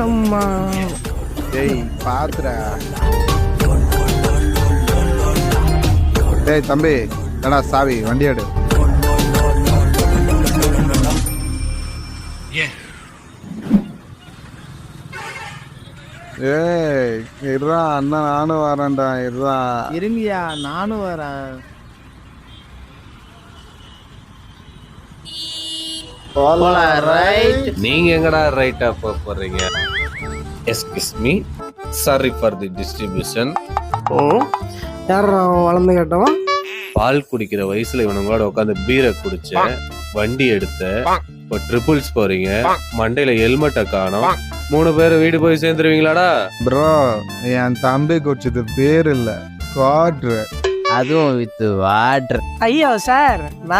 அம்மா. டேய் பாத்துடா. டேய் தம்பி, என்னடா சாவி, வண்டி எடு. ஏய் இருடா அண்ணா, நானும் வரேன்டா. இருடா இருங்கயா, நானும் வரேன். நீங்க எங்கடா ரைட்டா போறீங்க? Excuse me, sorry for the distribution. யார் வளர்ந்து கேட்டவன்? பால் குடிக்கிற வயசுல இவனுங்களோட உட்காந்து பீரை குடிச்ச, வண்டி எடுத்த, இப்போ ட்ரிபிள்ஸ் போறீங்க, மண்டையில ஹெல்மெட்டை காணோம். 3 பேர் வீடு போய் சேர்ந்துருவீங்களாடா? ப்ரோ, என் தம்பி குடிச்சது பேர் இல்ல, குவாட்ரு. அதுவும் வித் வாட்டர். ஐயோ சார், நான்